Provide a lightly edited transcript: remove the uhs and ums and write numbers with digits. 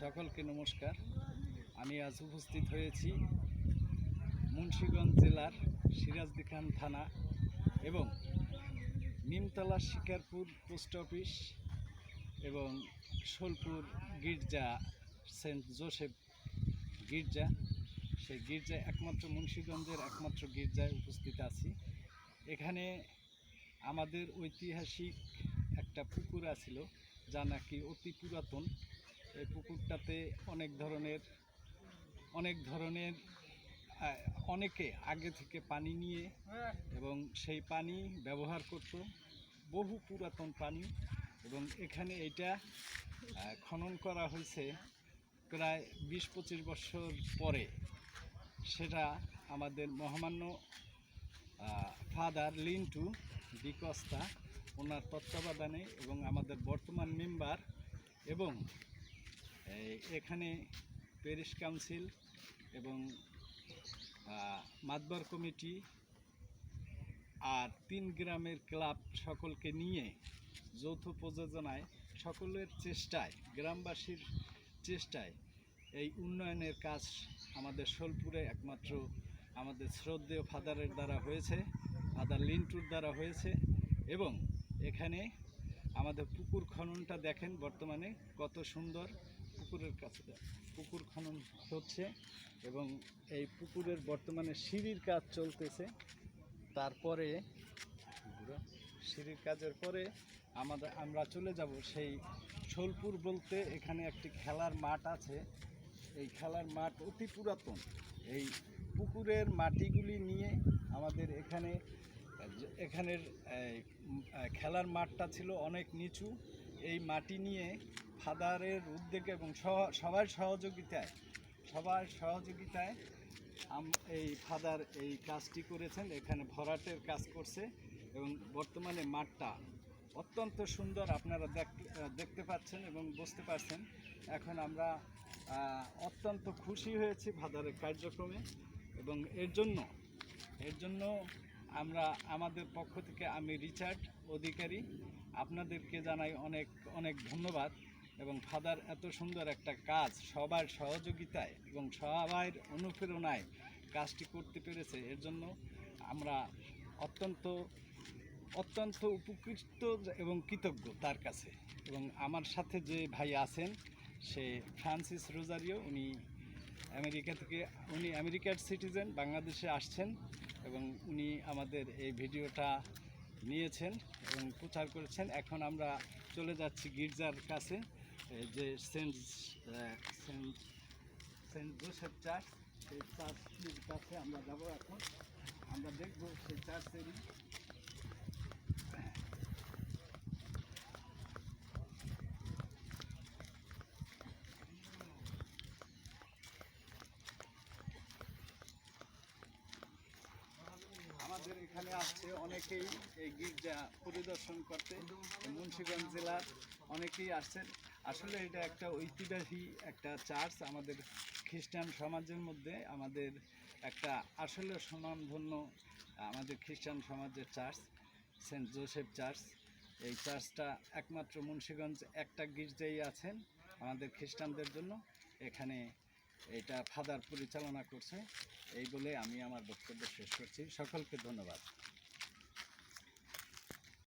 সকলকে নমস্কার। আমি আজ উপস্থিত হয়েছি মুন্সিগঞ্জ জেলার সিরাজদি খান থানা এবং নিমতলা শিকারপুর পোস্ট অফিস এবং সোলপুর গির্জা, সেন্ট জোসেফ গির্জা। সেই গির্জায় একমাত্র মুন্সিগঞ্জের একমাত্র গির্জায় উপস্থিত আছি। এখানে আমাদের ঐতিহাসিক একটা পুকুর আছিল, যা নাকি অতি পুরাতন। এই পুকুরটাতে অনেকে আগে থেকে পানি নিয়ে এবং সেই পানি ব্যবহার করত, বহু পুরাতন পানি। এবং এখানে এটা খনন করা হয়েছে প্রায় 20-25 বছর পরে। সেটা আমাদের মহামান্য ফাদার লিন্টু ডিকস্তা ওনার তত্ত্বাবধানে এবং আমাদের বর্তমান মেম্বার এবং এখানে প্যারিশ কাউন্সিল এবং মাতবার কমিটি আর 3 গ্রামের ক্লাব সকলকে নিয়ে যৌথ প্রযোজনায় সকলের চেষ্টায়, গ্রামবাসীর চেষ্টায় এই উন্নয়নের কাজ আমাদের সোলপুরে একমাত্র আমাদের শ্রদ্ধেয় ফাদারের দ্বারা হয়েছে, ফাদার লিন্টুর দ্বারা হয়েছে। এবং এখানে আমাদের পুকুর খননটা দেখেন, বর্তমানে কত সুন্দর পুকুরের কাছে পুকুর খনন হচ্ছে এবং এই পুকুরের বর্তমানে সিঁড়ির কাজ চলতেছে। তারপরে সিঁড়ির কাজের পরে আমরা চলে যাব সেই সোলপুর বলতে এখানে একটি খেলার মাঠ আছে। এই খেলার মাঠ অতি পুরাতন। এই পুকুরের মাটিগুলি নিয়ে আমাদের এখানের খেলার মাঠটা ছিল অনেক নিচু। এই মাটি নিয়ে ফাদারের উদ্যোগে এবং সবার সহযোগিতায় এই ফাদার এই কাজটি করেছেন। এখানে ভরাটের কাজ করছে এবং বর্তমানে মাঠটা অত্যন্ত সুন্দর, আপনারা দেখতে পাচ্ছেন এবং বুঝতে পারছেন। এখন আমরা অত্যন্ত খুশি হয়েছি ফাদারের কার্যক্রমে এবং এর জন্য আমরা আমাদের পক্ষ থেকে আমি রিচার্ড অধিকারী আপনাদেরকে জানাই অনেক অনেক ধন্যবাদ। এবং ফাদার এত সুন্দর একটা কাজ সবার সহযোগিতায় এবং সবার অনুপ্রেরণায় কাজটি করতে পেরেছে, এর জন্য আমরা অত্যন্ত উপকৃত এবং কৃতজ্ঞ তার কাছে। এবং আমার সাথে যে ভাই আছেন সে ফ্রান্সিস রোজারিও, উনি আমেরিকার সিটিজেন, বাংলাদেশে আসছেন এবং উনি আমাদের এই ভিডিওটা নিয়েছেন এবং প্রচার করেছেন। এখন আমরা চলে যাচ্ছি গির্জার কাছে, যে সেন্ট জোসেফ চার্চ, সেই চার্চটির কাছে আমরা যাব। এখন আমরা দেখব সেই চার্চেরই আমাদের এখানে আসছে অনেকেই এই গির্জা পরিদর্শন করতে, মুন্সিগঞ্জ জেলার অনেকেই আসছেন। আসলে এটা একটা ঐতিহাসিক একটা চার্চ, আমাদের খ্রিস্টান সমাজের মধ্যে আমাদের একটা আসলে সুনামধন্য আমাদের খ্রিস্টান সমাজের চার্চ, সেন্ট জোসেফ চার্চ। এই চার্চটা একমাত্র মুন্সিগঞ্জ একটা গির্জাই আছেন আমাদের খ্রিস্টানদের জন্য। এখানে এটা ফাদার পরিচালনা করছে। এই বলে আমি আমার বক্তব্য শেষ করছি। সকলকে ধন্যবাদ।